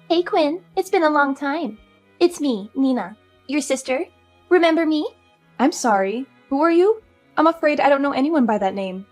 Hey Quinn, it's been a long time. It's me, Nina, your sister. Remember me? I'm sorry. Who are you? I'm afraid I don't know anyone by that name.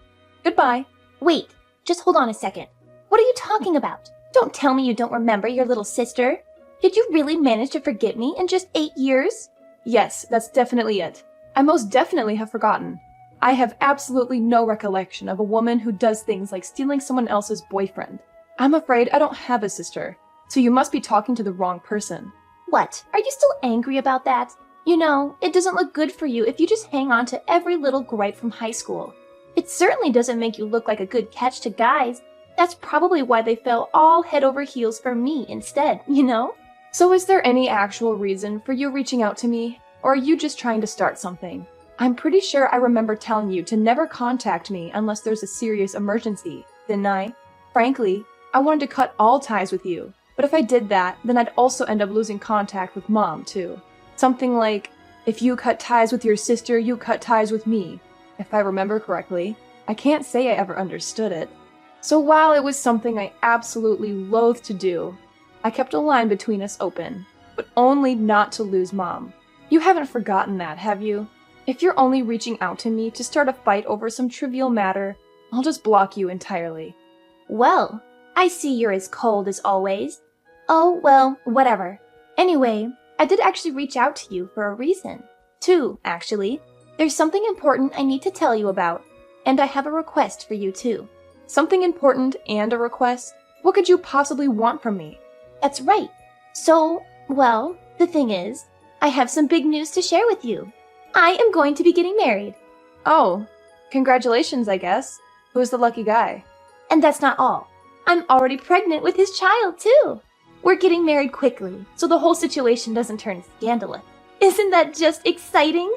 Goodbye. Wait, just hold on a second. What are you talking about? Don't tell me you don't remember your little sister. Did you really manage to forget me in just 8 years? Yes, that's definitely it. I most definitely have forgotten. I have absolutely no recollection of a woman who does things like stealing someone else's boyfriend. I'm afraid I don't have a sister, so you must be talking to the wrong person. What? Are you still angry about that? You know, it doesn't look good for you if you just hang on to every little gripe from high school. It certainly doesn't make you look like a good catch to guys. That's probably why they fell all head over heels for me instead, you know? So is there any actual reason for you reaching out to me, or are you just trying to start something? I'm pretty sure I remember telling you to never contact me unless there's a serious emergency, didn't I? Frankly, I wanted to cut all ties with you, but if I did that, then I'd also end up losing contact with Mom, too. Something like, if you cut ties with your sister, you cut ties with me, if I remember correctly. I can't say I ever understood it. So while it was something I absolutely loathed to do, I kept a line between us open, but only not to lose Mom. You haven't forgotten that, have you? If you're only reaching out to me to start a fight over some trivial matter, I'll just block you entirely. Well, I see you're as cold as always. Oh, well, whatever. Anyway, I did actually reach out to you for a reason. Two, actually. There's something important I need to tell you about, and I have a request for you too. Something important and a request? What could you possibly want from me? That's right. So, well, the thing is, I have some big news to share with you. I am going to be getting married. Oh, congratulations, I guess. Who's the lucky guy? And that's not all. I'm already pregnant with his child, too. We're getting married quickly, so the whole situation doesn't turn scandalous. Isn't that just exciting?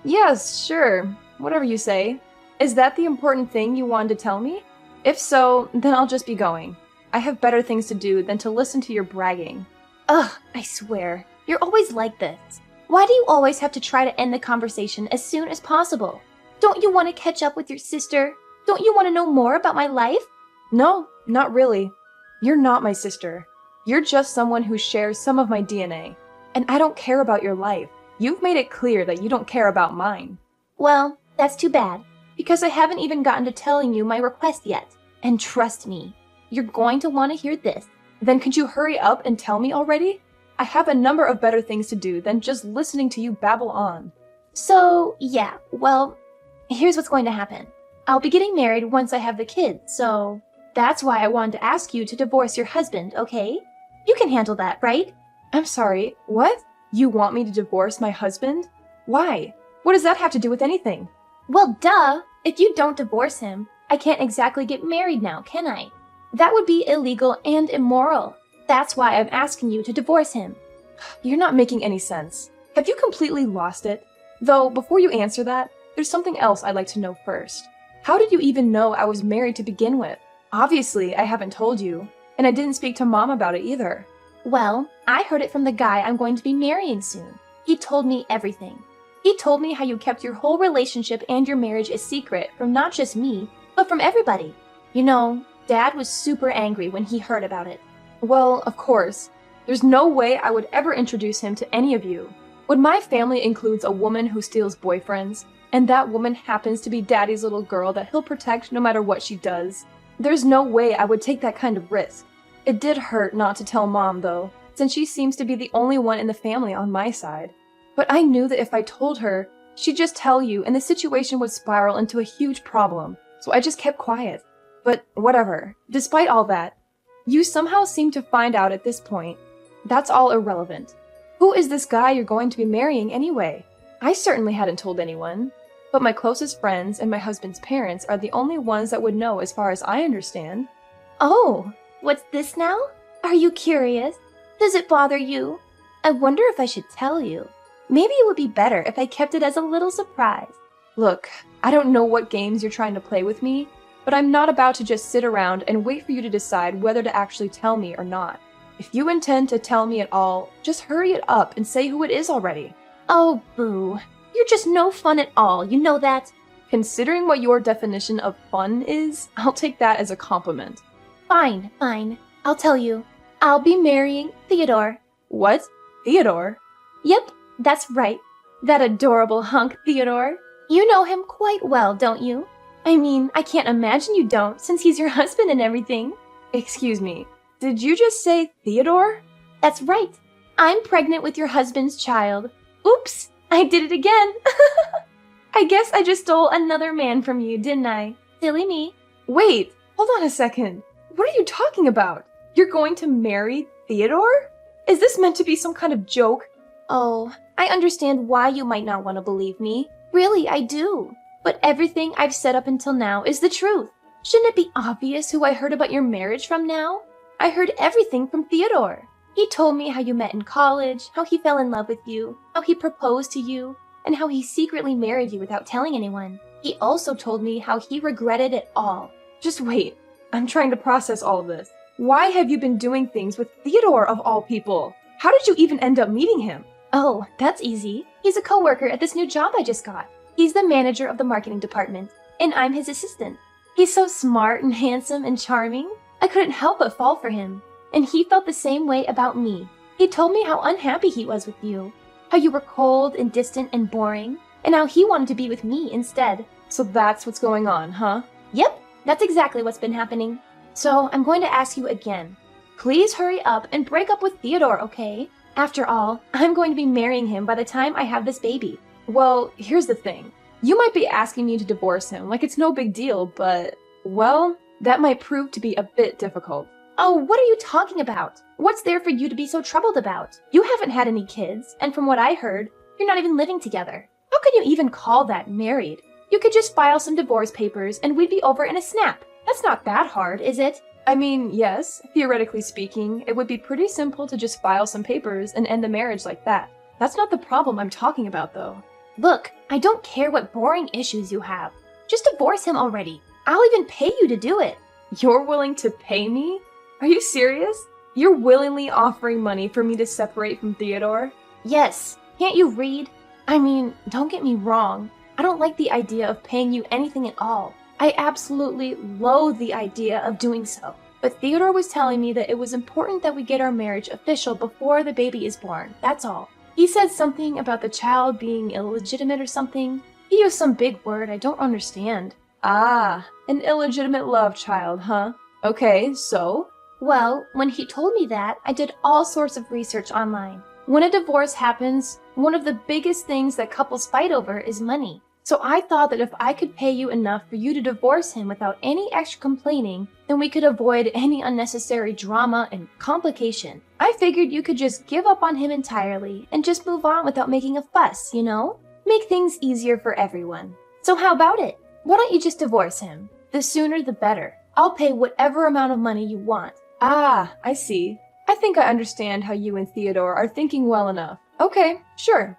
Yes, sure. Whatever you say. Is that the important thing you wanted to tell me? If so, then I'll just be going. I have better things to do than to listen to your bragging. Ugh, I swear. You're always like this. Why do you always have to try to end the conversation as soon as possible? Don't you want to catch up with your sister? Don't you want to know more about my life? No, not really. You're not my sister. You're just someone who shares some of my DNA. And I don't care about your life. You've made it clear that you don't care about mine. Well, that's too bad, because I haven't even gotten to telling you my request yet. And trust me, you're going to want to hear this. Then could you hurry up and tell me already? I have a number of better things to do than just listening to you babble on. So, yeah, well, here's what's going to happen. I'll be getting married once I have the kids, so that's why I wanted to ask you to divorce your husband, okay? You can handle that, right? I'm sorry, what? You want me to divorce my husband? Why? What does that have to do with anything? Well, duh! If you don't divorce him, I can't exactly get married now, can I? That would be illegal and immoral. That's why I'm asking you to divorce him. You're not making any sense. Have you completely lost it? Though, before you answer that, there's something else I'd like to know first. How did you even know I was married to begin with? Obviously, I haven't told you, and I didn't speak to Mom about it either. Well, I heard it from the guy I'm going to be marrying soon. He told me everything. He told me how you kept your whole relationship and your marriage a secret from not just me, but from everybody. You know, Dad was super angry when he heard about it. Well, of course. There's no way I would ever introduce him to any of you. When my family includes a woman who steals boyfriends, and that woman happens to be Daddy's little girl that he'll protect no matter what she does, there's no way I would take that kind of risk. It did hurt not to tell Mom, though, since she seems to be the only one in the family on my side. But I knew that if I told her, she'd just tell you and the situation would spiral into a huge problem, so I just kept quiet. But whatever. Despite all that, you somehow seem to find out at this point. That's all irrelevant. Who is this guy you're going to be marrying anyway? I certainly hadn't told anyone. But my closest friends and my husband's parents are the only ones that would know as far as I understand. Oh, what's this now? Are you curious? Does it bother you? I wonder if I should tell you. Maybe it would be better if I kept it as a little surprise. Look, I don't know what games you're trying to play with me, but I'm not about to just sit around and wait for you to decide whether to actually tell me or not. If you intend to tell me at all, just hurry it up and say who it is already. Oh, boo. You're just no fun at all, you know that? Considering what your definition of fun is, I'll take that as a compliment. Fine. I'll tell you. I'll be marrying Theodore. What? Theodore? Yep, that's right. That adorable hunk Theodore. You know him quite well, don't you? I mean, I can't imagine you don't, since he's your husband and everything. Excuse me, did you just say Theodore? That's right. I'm pregnant with your husband's child. Oops, I did it again. I guess I just stole another man from you, didn't I? Silly me. Wait, hold on a second. What are you talking about? You're going to marry Theodore? Is this meant to be some kind of joke? Oh, I understand why you might not want to believe me. Really, I do. But everything I've said up until now is the truth. Shouldn't it be obvious who I heard about your marriage from now? I heard everything from Theodore. He told me how you met in college, how he fell in love with you, how he proposed to you, and how he secretly married you without telling anyone. He also told me how he regretted it all. Just wait. I'm trying to process all of this. Why have you been doing things with Theodore of all people? How did you even end up meeting him? Oh, that's easy. He's a coworker at this new job I just got. He's the manager of the marketing department, and I'm his assistant. He's so smart and handsome and charming. I couldn't help but fall for him. And he felt the same way about me. He told me how unhappy he was with you, how you were cold and distant and boring, and how he wanted to be with me instead. So that's what's going on, huh? Yep, that's exactly what's been happening. So I'm going to ask you again. Please hurry up and break up with Theodore, okay? After all, I'm going to be marrying him by the time I have this baby. Well, here's the thing. You might be asking me to divorce him like it's no big deal, but, well, that might prove to be a bit difficult. Oh, what are you talking about? What's there for you to be so troubled about? You haven't had any kids, and from what I heard, you're not even living together. How can you even call that married? You could just file some divorce papers and we'd be over in a snap. That's not that hard, is it? I mean, yes, theoretically speaking, it would be pretty simple to just file some papers and end the marriage like that. That's not the problem I'm talking about, though. Look, I don't care what boring issues you have. Just divorce him already. I'll even pay you to do it. You're willing to pay me? Are you serious? You're willingly offering money for me to separate from Theodore? Yes. Can't you read? I mean, don't get me wrong. I don't like the idea of paying you anything at all. I absolutely loathe the idea of doing so. But Theodore was telling me that it was important that we get our marriage official before the baby is born. That's all. He said something about the child being illegitimate or something. He used some big word I don't understand. Ah, an illegitimate love child, huh? Okay, so? Well, when he told me that, I did all sorts of research online. When a divorce happens, one of the biggest things that couples fight over is money. So I thought that if I could pay you enough for you to divorce him without any extra complaining, then we could avoid any unnecessary drama and complication. I figured you could just give up on him entirely and just move on without making a fuss, you know? Make things easier for everyone. So how about it? Why don't you just divorce him? The sooner the better. I'll pay whatever amount of money you want. Ah, I see. I think I understand how you and Theodore are thinking well enough. Okay, sure.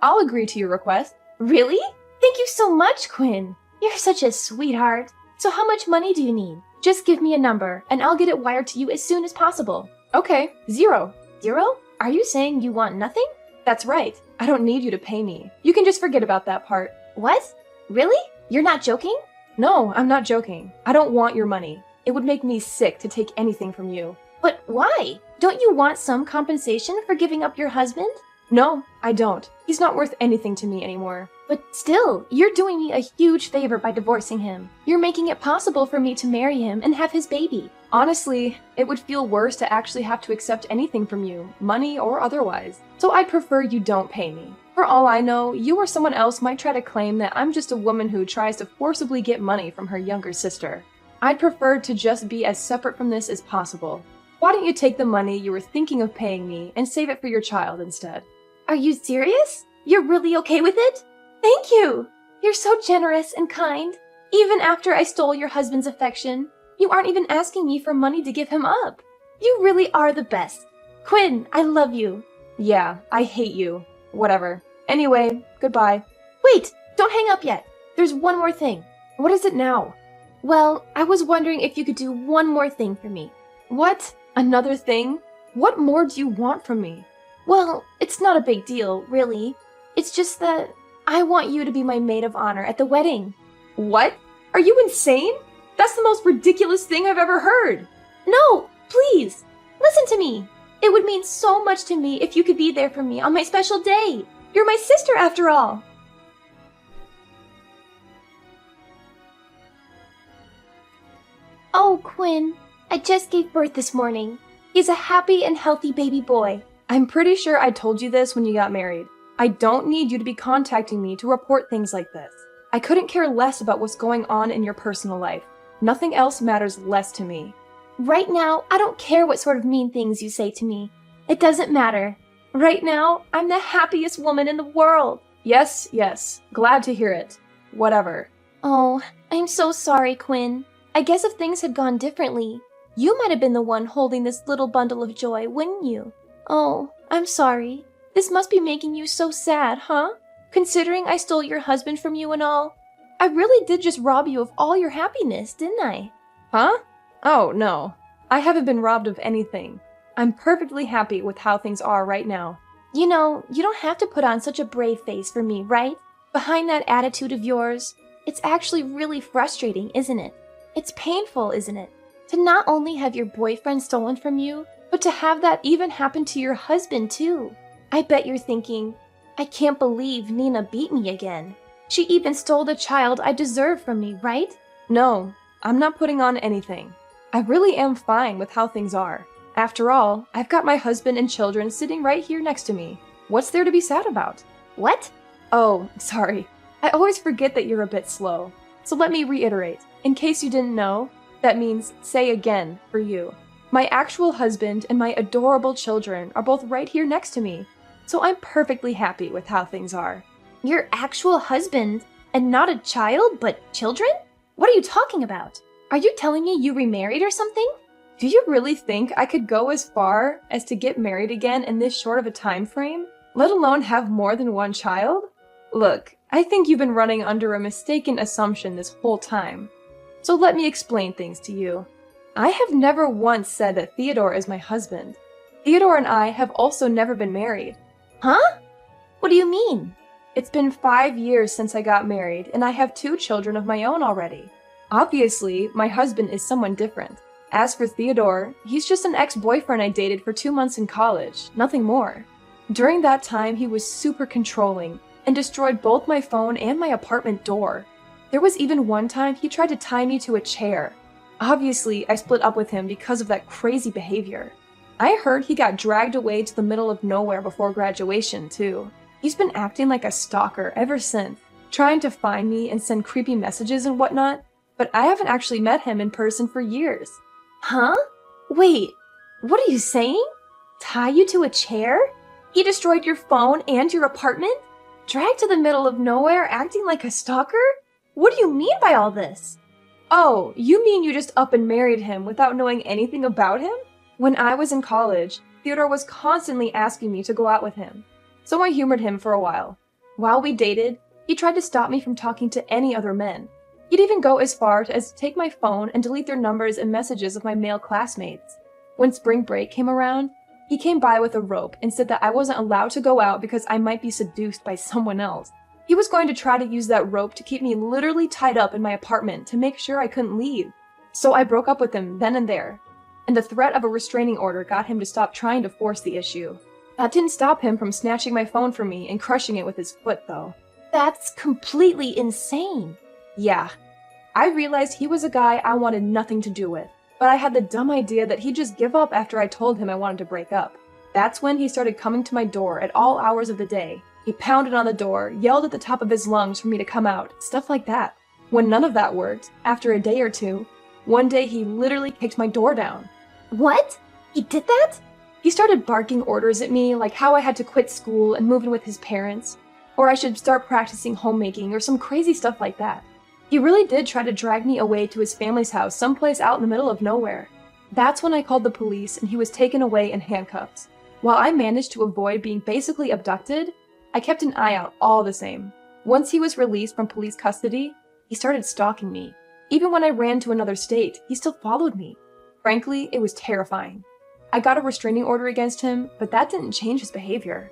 I'll agree to your request. Really? Thank you so much, Quinn. You're such a sweetheart. So how much money do you need? Just give me a number, and I'll get it wired to you as soon as possible. Okay, 0. 0? Are you saying you want nothing? That's right. I don't need you to pay me. You can just forget about that part. What? Really? You're not joking? No, I'm not joking. I don't want your money. It would make me sick to take anything from you. But why? Don't you want some compensation for giving up your husband? No, I don't. He's not worth anything to me anymore. But still, you're doing me a huge favor by divorcing him. You're making it possible for me to marry him and have his baby. Honestly, it would feel worse to actually have to accept anything from you, money or otherwise. So I'd prefer you don't pay me. For all I know, you or someone else might try to claim that I'm just a woman who tries to forcibly get money from her younger sister. I'd prefer to just be as separate from this as possible. Why don't you take the money you were thinking of paying me and save it for your child instead? Are you serious? You're really okay with it? Thank you! You're so generous and kind. Even after I stole your husband's affection, you aren't even asking me for money to give him up. You really are the best. Quinn, I love you. Yeah, I hate you. Whatever. Anyway, goodbye. Wait, don't hang up yet. There's one more thing. What is it now? Well, I was wondering if you could do one more thing for me. What? Another thing? What more do you want from me? Well, it's not a big deal, really. It's just that I want you to be my maid of honor at the wedding. What? Are you insane? That's the most ridiculous thing I've ever heard. No, please. Listen to me. It would mean so much to me if you could be there for me on my special day. You're my sister after all. Oh, Quinn, I just gave birth this morning. He's a happy and healthy baby boy. I'm pretty sure I told you this when you got married. I don't need you to be contacting me to report things like this. I couldn't care less about what's going on in your personal life. Nothing else matters less to me. Right now, I don't care what sort of mean things you say to me. It doesn't matter. Right now, I'm the happiest woman in the world. Yes, glad to hear it. Whatever. Oh, I'm so sorry, Quinn. I guess if things had gone differently, you might have been the one holding this little bundle of joy, wouldn't you? Oh, I'm sorry. This must be making you so sad, huh? Considering I stole your husband from you and all. I really did just rob you of all your happiness, didn't I? Huh? Oh, no. I haven't been robbed of anything. I'm perfectly happy with how things are right now. You know, you don't have to put on such a brave face for me, right? Behind that attitude of yours, it's actually really frustrating, isn't it? It's painful, isn't it? To not only have your boyfriend stolen from you, but to have that even happen to your husband, too. I bet you're thinking, I can't believe Nina beat me again. She even stole the child I deserve from me, right? No, I'm not putting on anything. I really am fine with how things are. After all, I've got my husband and children sitting right here next to me. What's there to be sad about? What? Oh, sorry. I always forget that you're a bit slow. So let me reiterate. In case you didn't know, that means say again for you. My actual husband and my adorable children are both right here next to me. So I'm perfectly happy with how things are. Your actual husband and not a child, but children? What are you talking about? Are you telling me you remarried or something? Do you really think I could go as far as to get married again in this short of a time frame, let alone have more than one child? Look, I think you've been running under a mistaken assumption this whole time. So let me explain things to you. I have never once said that Theodore is my husband. Theodore and I have also never been married. Huh? What do you mean? It's been 5 years since I got married, and I have 2 children of my own already. Obviously, my husband is someone different. As for Theodore, he's just an ex-boyfriend I dated for 2 months in college, nothing more. During that time, he was super controlling and destroyed both my phone and my apartment door. There was even one time he tried to tie me to a chair. Obviously, I split up with him because of that crazy behavior. I heard he got dragged away to the middle of nowhere before graduation, too. He's been acting like a stalker ever since, trying to find me and send creepy messages and whatnot, but I haven't actually met him in person for years. Huh? Wait, what are you saying? Tie you to a chair? He destroyed your phone and your apartment? Dragged to the middle of nowhere acting like a stalker? What do you mean by all this? Oh, you mean you just up and married him without knowing anything about him? When I was in college, Theodore was constantly asking me to go out with him, so I humored him for a while. While we dated, he tried to stop me from talking to any other men. He'd even go as far as to take my phone and delete their numbers and messages of my male classmates. When spring break came around, he came by with a rope and said that I wasn't allowed to go out because I might be seduced by someone else. He was going to try to use that rope to keep me literally tied up in my apartment to make sure I couldn't leave. So I broke up with him then and there, and the threat of a restraining order got him to stop trying to force the issue. That didn't stop him from snatching my phone from me and crushing it with his foot, though. That's completely insane. Yeah. I realized he was a guy I wanted nothing to do with, but I had the dumb idea that he'd just give up after I told him I wanted to break up. That's when he started coming to my door at all hours of the day. He pounded on the door, yelled at the top of his lungs for me to come out, stuff like that. When none of that worked, after a day or two, one day he literally kicked my door down. What? He did that? He started barking orders at me, like how I had to quit school and move in with his parents, or I should start practicing homemaking or some crazy stuff like that. He really did try to drag me away to his family's house someplace out in the middle of nowhere. That's when I called the police and he was taken away in handcuffs. While I managed to avoid being basically abducted, I kept an eye out all the same. Once he was released from police custody, he started stalking me. Even when I ran to another state, he still followed me. Frankly, it was terrifying. I got a restraining order against him, but that didn't change his behavior.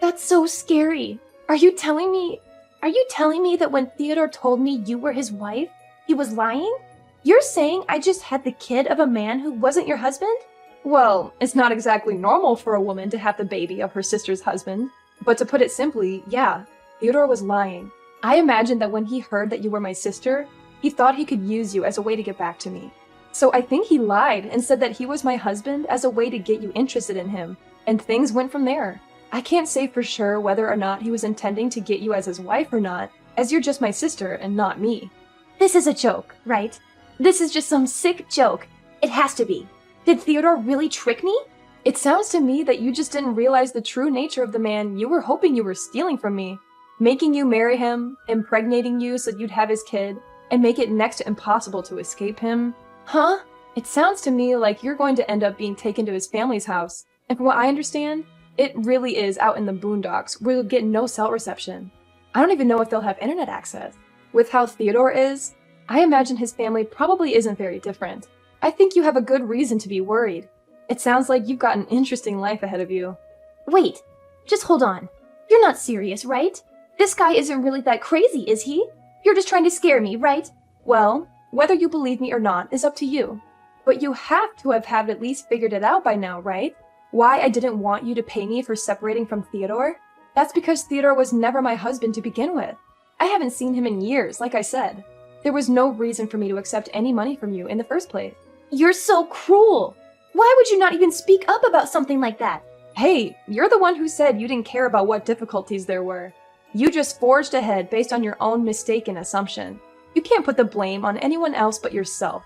That's so scary. Are you telling me that when Theodore told me you were his wife, he was lying? You're saying I just had the kid of a man who wasn't your husband? Well, it's not exactly normal for a woman to have the baby of her sister's husband. But to put it simply, yeah, Theodore was lying. I imagine that when he heard that you were my sister, he thought he could use you as a way to get back to me. So I think he lied and said that he was my husband as a way to get you interested in him, and things went from there. I can't say for sure whether or not he was intending to get you as his wife or not, as you're just my sister and not me. This is a joke, right? This is just some sick joke. It has to be. Did Theodore really trick me? It sounds to me that you just didn't realize the true nature of the man you were hoping you were stealing from me. Making you marry him, impregnating you so you'd have his kid, and make it next to impossible to escape him. Huh? It sounds to me like you're going to end up being taken to his family's house. And from what I understand, it really is out in the boondocks where you'll get no cell reception. I don't even know if they'll have internet access. With how Theodore is, I imagine his family probably isn't very different. I think you have a good reason to be worried. It sounds like you've got an interesting life ahead of you. Wait, just hold on. You're not serious, right? This guy isn't really that crazy, is he? You're just trying to scare me, right? Well, whether you believe me or not is up to you. But you have to have at least figured it out by now, right? Why I didn't want you to pay me for separating from Theodore? That's because Theodore was never my husband to begin with. I haven't seen him in years, like I said. There was no reason for me to accept any money from you in the first place. You're so cruel. Why would you not even speak up about something like that? Hey, you're the one who said you didn't care about what difficulties there were. You just forged ahead based on your own mistaken assumption. You can't put the blame on anyone else but yourself.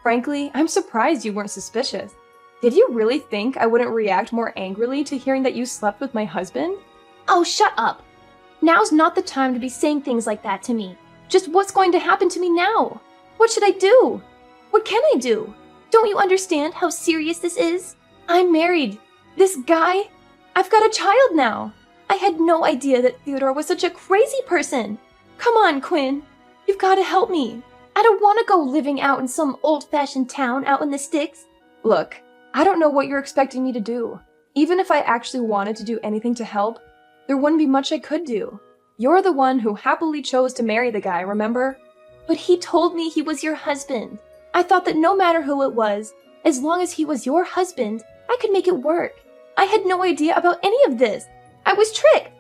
Frankly, I'm surprised you weren't suspicious. Did you really think I wouldn't react more angrily to hearing that you slept with my husband? Oh, shut up. Now's not the time to be saying things like that to me. Just what's going to happen to me now? What should I do? What can I do? Don't you understand how serious this is? I'm married. This guy? I've got a child now. I had no idea that Theodore was such a crazy person. Come on, Quinn. You've got to help me. I don't want to go living out in some old-fashioned town out in the sticks. Look, I don't know what you're expecting me to do. Even if I actually wanted to do anything to help, there wouldn't be much I could do. You're the one who happily chose to marry the guy, remember? But he told me he was your husband. I thought that no matter who it was, as long as he was your husband, I could make it work. I had no idea about any of this. I was tricked.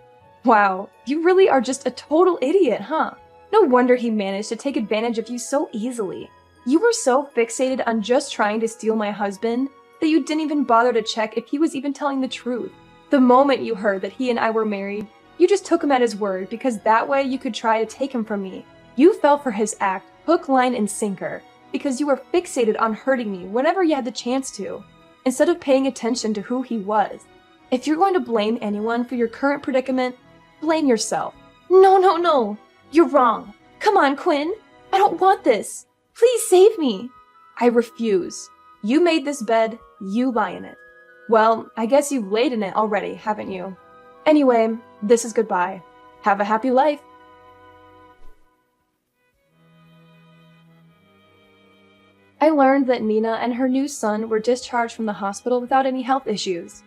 Wow, you really are just a total idiot, huh? No wonder he managed to take advantage of you so easily. You were so fixated on just trying to steal my husband that you didn't even bother to check if he was even telling the truth. The moment you heard that he and I were married, you just took him at his word because that way you could try to take him from me. You fell for his act, hook, line, and sinker, because you were fixated on hurting me whenever you had the chance to, instead of paying attention to who he was. If you're going to blame anyone for your current predicament, blame yourself. No. You're wrong. Come on, Quinn. I don't want this. Please save me. I refuse. You made this bed, you lie in it. Well, I guess you've laid in it already, haven't you? Anyway, this is goodbye. Have a happy life. I learned that Nina and her new son were discharged from the hospital without any health issues.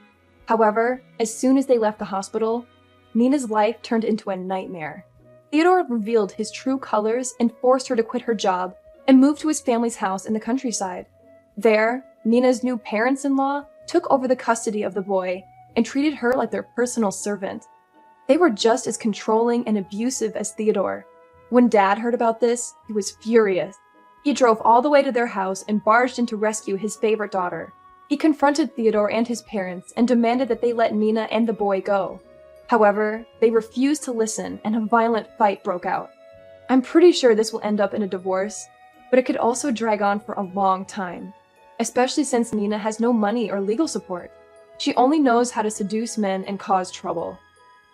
However, as soon as they left the hospital, Nina's life turned into a nightmare. Theodore revealed his true colors and forced her to quit her job and move to his family's house in the countryside. There, Nina's new parents-in-law took over the custody of the boy and treated her like their personal servant. They were just as controlling and abusive as Theodore. When Dad heard about this, he was furious. He drove all the way to their house and barged in to rescue his favorite daughter. He confronted Theodore and his parents and demanded that they let Nina and the boy go. However, they refused to listen and a violent fight broke out. I'm pretty sure this will end up in a divorce, but it could also drag on for a long time, especially since Nina has no money or legal support. She only knows how to seduce men and cause trouble.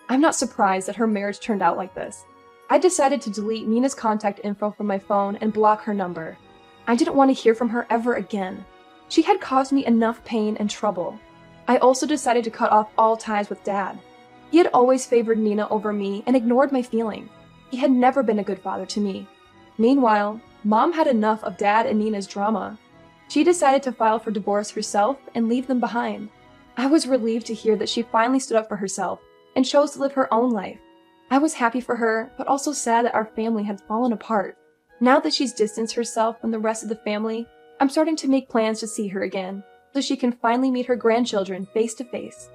I'm not surprised that her marriage turned out like this. I decided to delete Nina's contact info from my phone and block her number. I didn't want to hear from her ever again. She had caused me enough pain and trouble. I also decided to cut off all ties with Dad. He had always favored Nina over me and ignored my feelings. He had never been a good father to me. Meanwhile, Mom had enough of Dad and Nina's drama. She decided to file for divorce herself and leave them behind. I was relieved to hear that she finally stood up for herself and chose to live her own life. I was happy for her, but also sad that our family had fallen apart. Now that she's distanced herself from the rest of the family, I'm starting to make plans to see her again. so she can finally meet her grandchildren face to face.